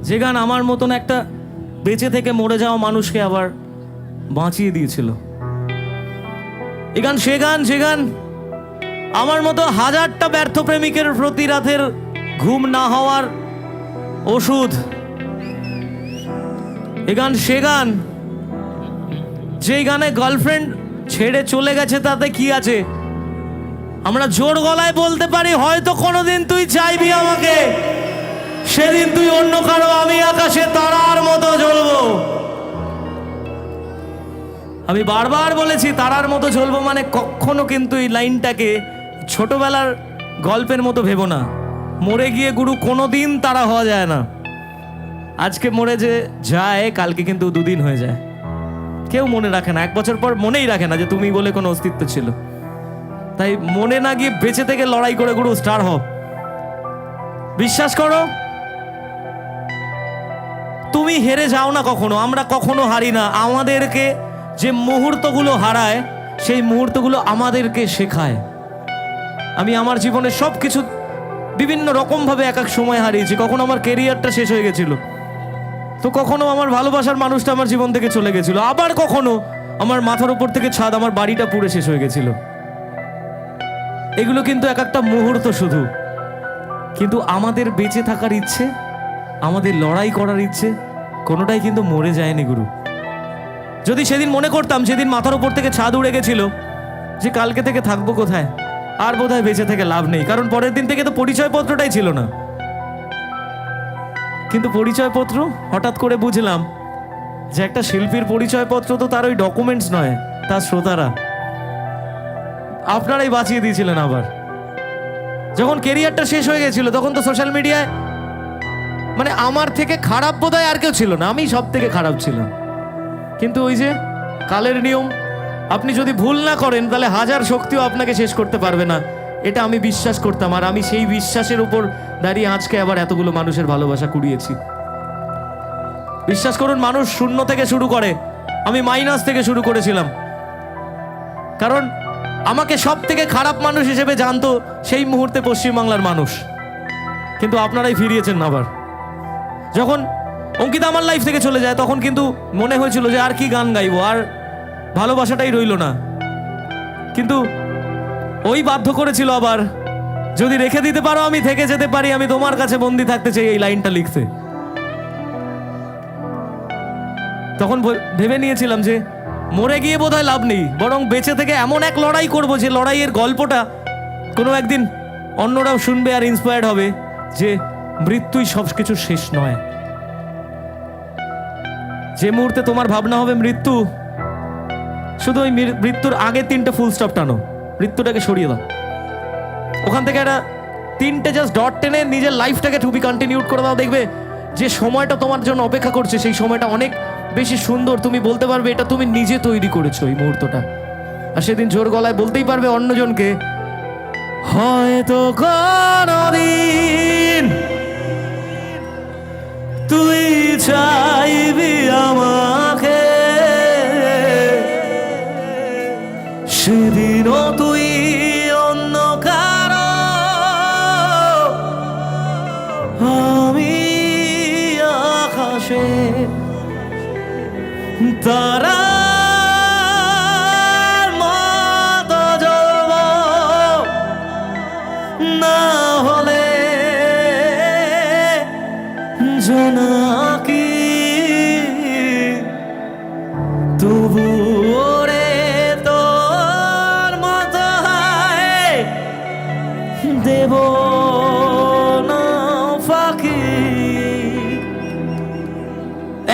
যে গান আমার মতন একটা বেঁচে থেকে মরে যাওয়া মানুষকে আবার বাঁচিয়ে দিয়েছিল। এই গান সে গান যে গান আমার মতো হাজারটা ব্যর্থ প্রেমিকের প্রতি রাতের ঘুম না হওয়ার ওষুধ। এই গান সে গান যেই গানে গার্লফ্রেন্ড ছেড়ে চলে গেছে তাতে কি আছে, আমরা জোর গলায় বলতে পারি হয়তো কোনোদিন তুই চাইবি আমাকে, সেদিন তুই অন্য কারো, আমি আকাশে তারার মতো জ্বলবো। আমি বারবার বলেছি তারার মতো জ্বলবো মানে কখনো কিন্তু এই লাইনটাকে ছোটবেলার গল্পের মতো ভেবো না। মরে গিয়ে গুরু কোনোদিন তারা হওয়া যায় না। আজকে মরে যে যায় কালকে কিন্তু দুদিন হয়ে যায়। কেউ মনে রাখে না, 1 বছর পর মনেই রাখে না যে তুমি বলে কোনো অস্তিত্ব ছিল। তাই মনে না গিয়ে বেঁচে থেকে লড়াই করে গুরু স্টার হও। বিশ্বাস করো তুমি হেরে যাও না কখনো, আমরা কখনো হারি না। আমাদেরকে যে মুহূর্তগুলো হারায় সেই মুহূর্তগুলো আমাদেরকে শেখায়। আমি আমার জীবনে সব কিছু বিভিন্ন রকমভাবে এক এক সময় হারিয়েছি। কখনো আমার কেরিয়ারটা শেষ হয়ে গেছিল, তো কখনো আমার ভালোবাসার মানুষটা আমার জীবন থেকে চলে গেছিল, আবার কখনো আমার মাথার উপর থেকে ছাদ, আমার বাড়িটা পুড়ে শেষ হয়ে গেছিল। এগুলো কিন্তু এক একটা মুহূর্ত শুধু, কিন্তু আমাদের বেঁচে থাকার ইচ্ছে, আমাদের লড়াই করার ইচ্ছে কোনোটাই কিন্তু মরে যায়নি গুরু। যদি সেদিন মনে করতাম সেদিন মাথার উপর থেকে ছাদ উড়ে গেছিল যে কালকে থেকে থাকবো কোথায়, আর বোধহয় বেঁচে থেকে লাভ নেই, কারণ পরের দিন থেকে তো পরিচয়পত্রটাই ছিল না। কিন্তু পরিচয়পত্র হঠাৎ করে বুঝলাম যে একটা শিল্পীর পরিচয়পত্র তো তার ওই ডকুমেন্টস নয়, তার শ্রোতারা। আপনারাই বাঁচিয়ে দিয়েছিলেন। আবার যখন কেরিয়ারটা শেষ হয়ে গেছিল তখন তো সোশ্যাল মিডিয়ায় মানে আমার থেকে খারাপ বোধহয় আর কেউ ছিল না, আমি সব থেকে খারাপ ছিলাম। কিন্তু ওই যে কালের নিয়ম, আপনি যদি ভুল না করেন তাহলে হাজার শক্তিও আপনাকে শেষ করতে পারবে না, এটা আমি বিশ্বাস করতাম। আর আমি সেই বিশ্বাসের উপর দাঁড়িয়ে আজকে আবার এতগুলো মানুষের ভালোবাসা কুড়িয়েছি। বিশ্বাস করুন, মানুষ শূন্য থেকে শুরু করে, আমি মাইনাস থেকে শুরু করেছিলাম। কারণ আমাকে সব থেকে খারাপ মানুষ হিসেবে জানতো সেই মুহূর্তে পশ্চিমবাংলার মানুষ, কিন্তু আপনারাই ফিরিয়েছেন আবার। যখন অঙ্কিতা আমার লাইফ থেকে চলে যায় তখন কিন্তু মনে হয়েছিল যে আর কি গান গাইবো, আর ভালোবাসাটাই রইল না। কিন্তু ওই বাধ্য করেছিল আবার, যদি রেখে দিতে পারো আমি থেকে যেতে পারি, আমি তোমার কাছে বন্দি থাকতে চাই, এই লাইনটা লিখতে। তখন ভেবে নিয়েছিলাম যে মরে গিয়ে বোধহয় লাভ নেই, বরং বেঁচে থেকে এমন এক লড়াই করব যে লড়াইয়ের গল্পটা কোনো একদিন অন্যরাও শুনবে আর ইন্সপায়ার্ড হবে যে মৃত্যুই সব কিছু শেষ নয়। যে মুহূর্তে তোমার ভাবনা হবে মৃত্যু, শুধু ওই মৃত্যুর আগে 3টে ফুল স্টপ টানো, মৃত্যুটাকে সরিয়ে দাও। ওখান থেকে একটা 3টে জাস্ট ডট টেনে নিজের লাইফটাকে টু বি কন্টিনিউড করে দাও। দেখবে যে সময়টা তোমার জন্য অপেক্ষা করছে সেই সময়টা অনেক বেশি সুন্দর। তুমি বলতে পারবে এটা তুমি নিজে তৈরি করেছো এই মুহূর্তটা, আর সেদিন জোর গলায় বলতেই পারবে অন্যজনকে, হয়তো কোনদিন তুই চাইবি আমাকে, সেদিনও তুই অন্য কারো, আমি আকাশে তারার মতো জ্বলবো, না হলে জোনাকি তবু ওরে তোর মতো দেব না ফাঁকি।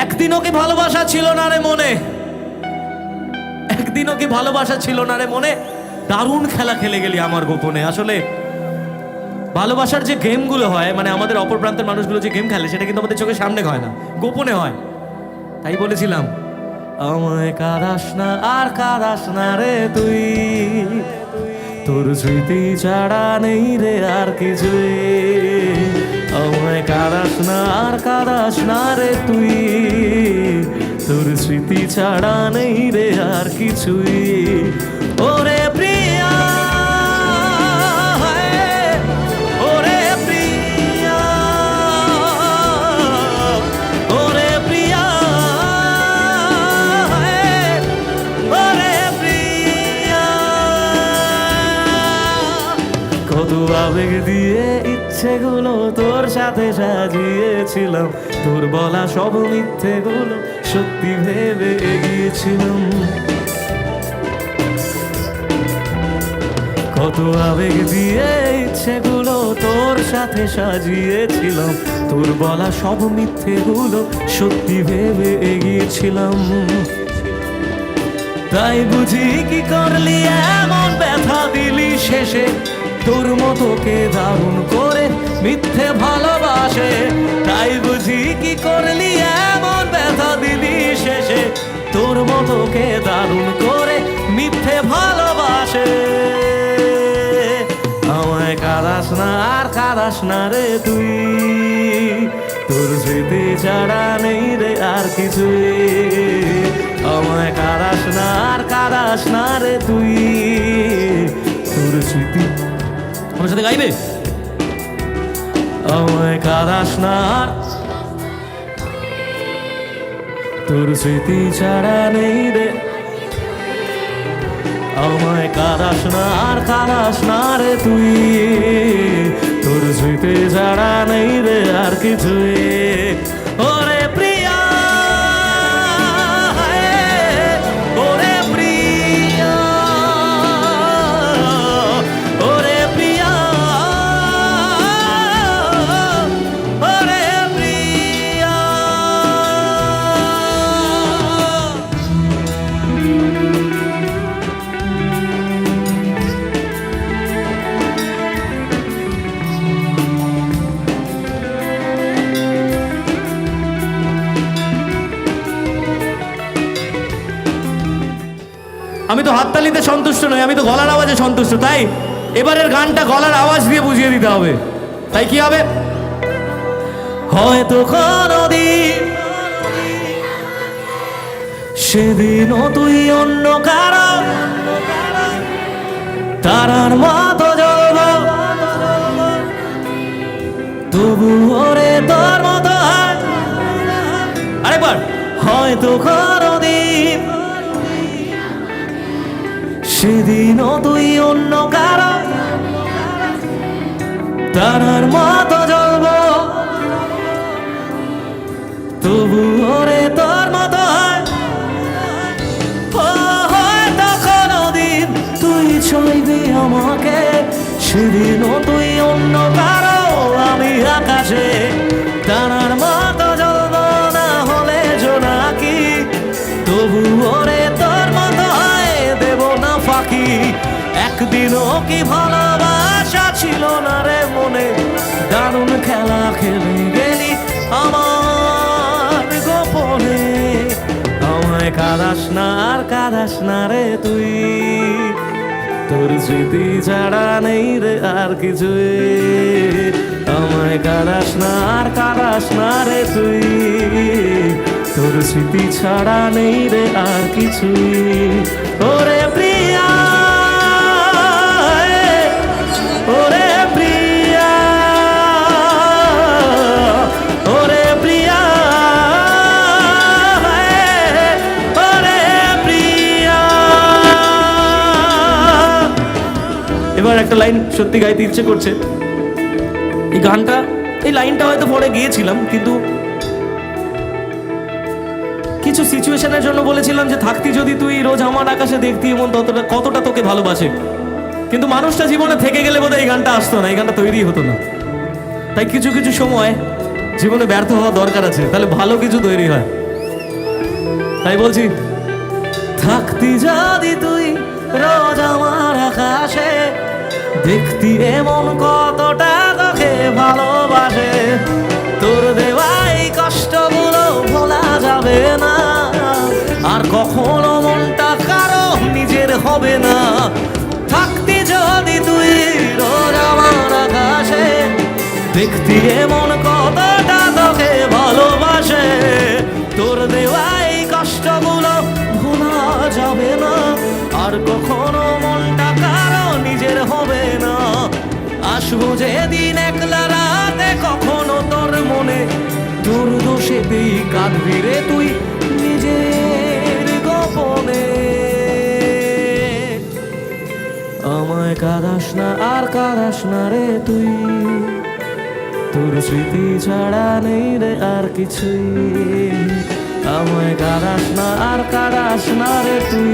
একদিনও কি ভালোবাসা ছিল না রে মনে, একদিনও কি ভালোবাসা ছিল না রে মনে, দারুণ খেলা খেলে গেলি আমার গোপনে। আসলে ভালোবাসার যে গেমগুলো হয়, মানে আমাদের অপর প্রান্তের মানুষগুলো যে গেম খেলে, সেটা কিন্তু আমাদের চোখের সামনে হয় না, গোপনে হয়। তাই বলেছিলাম, আমায় কাঁদাস না আর কাঁদাস না রে তুই, তোর স্মৃতি ছাড়া নেই রে আর কিছুই। আমায় কাঁদাস না আর কাঁদাস না রে তুই, তোর স্মৃতি ছাড়া নেই রে আর কিছুই। ওরে প্রিয়া, ওরে প্রিয়া, আবেগ দিয়ে ইচ্ছেগুলো তোর সাথে সাজিয়েছিলাম, তোর বলা সব মিথ্যেগুলো সত্যি ভেবে এগিয়েছিলাম। কত আবেগ দিয়ে ইচ্ছেগুলো তোর সাথে সাজিয়েছিলাম, তোর বলা সব মিথ্যেগুলো সত্যি ভেবে এগিয়েছিলাম। তাই বুঝি কি করলি এমন ব্যথা দিলি শেষে, তোর মতো কে দারুণ করে মিথ্যে ভালোবাসে। তাই বুঝি কি করলি এমন ব্যথা দিলি শেষে, তোর মতো কে দারুণ করে মিথ্যে ভালোবাসে। আমায় কাঁদাস না আর কাঁদাস না রে তুই, তোর স্মৃতি ছাড়া নেই রে আর কিছুই। আমায় কাঁদাস না আর কাঁদাস না রে তুই, তোর স্মৃতি। আমার সাথে গাইবে? আমায় কাঁদাস না আর, তোর স্মৃতি ছাড়া নেই রে। আমায় কাঁদাস না আর কাঁদাস না রে তুই, তোর স্মৃতি ছাড়া নেই রে আর কিছুই। ওরে প্রিয়া, ওরে প্রিয়া, ওরে প্রিয়া, ওরে প্রিয়া। আমি তো হাততালিতে সন্তুষ্ট নই, আমি তো গলার আওয়াজে সন্তুষ্ট। তাই এবারের গানটা গলার আওয়াজ দিয়ে বুঝিয়ে দিতে হবে। তাই কি হবে? হয়তো কোনদিন সেদিনও তুই অন্য কারো তারার মতো জ্বলব, তবু ওরে তোর মতো হয়। আরেকবার। হয়তো কোনদিন সেদিনও তুই অন্য কারো তারার মতো জ্বলব, তবু ওরে তোর মতো হয়। হয়তো কোনদিন তুই ছইবি আমাকে, সেদিনও তুই অন্য কারো, আমি আকাশে তারার মতো জ্বলব, না হলে জোনাকি, তবু ওরে তোর মতো হয়, দেব না ফাঁকি। একদিনও কি ভালোবাসা ছিল না রে মনে, দারুণ খেলা খেলে গেলি আমার গোপনে। আমায় কাঁদাস না আর কাঁদাস না রে তুই, তোর স্মৃতি ছাড়া নেই রে আর কিছুই। আমায় কাঁদাস না আর কাঁদাস না রে তুই, তোর স্মৃতি ছাড়া নেই রে আর কিছুই। ওরে প্রিয়া, ওরে প্রিয়া, ওরে প্রিয়া, ওরে প্রিয়া। এবার একটা লাইন সত্যি গাইতে ইচ্ছে করছে। এই গানটা, এই লাইনটা হয়তো পরে গিয়েছিলাম, কিন্তু কিছু সিচুয়েশনের জন্য বলেছিলাম যে থাকতি যদি তুই রোজ আমার আকাশে দেখতি এমন কতটা তোকে ভালোবাসে। কিন্তু মানুষটা জীবনে থেকে গেলে বোধহয় এই গানটা আসতো না, এই গানটা তৈরি হতো না। তাই কিছু কিছু সময় জীবনে ব্যর্থ হওয়া দরকার আছে, তাহলে ভালো কিছু তৈরি হয়। তাই বলছি, থাকতি যদি তুই রোজ আমার আকাশে দেখতি এমন কতটা তোকে ভালোবাসে, তোর দেওয়া এই কষ্টগুলো ভোলা যাবে না, আর কখনো মনটা কারো নিজের হবে না। থাকতি যদি তুই রোজ আমার আকাশে দেখতি এমন কতটা তোকে ভালোবাসে, তোর দেওয়া এই কষ্টগুলো ভোলা যাবে না, আর কখনো মনটা কারো নিজের হবে না। আসবো যেদিন একলা রাতে কখনো তোর মনে, তোর দোষেতেই কাঁদবি রে তুই নিজের গোপনে। আমায় আমায় কাঁদাস না আর কাঁদাস না রে তুই, তোর স্মৃতি ছাড়া নেই রে আর কিছুই। আমায় কাঁদাস না আর কাঁদাস না রে তুই,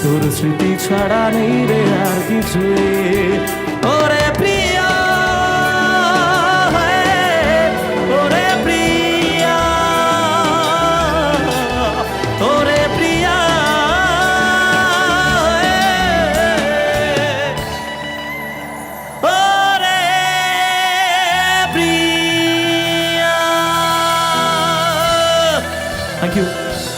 তোর স্মৃতি ছাড়া নেই রে আর কিছুই।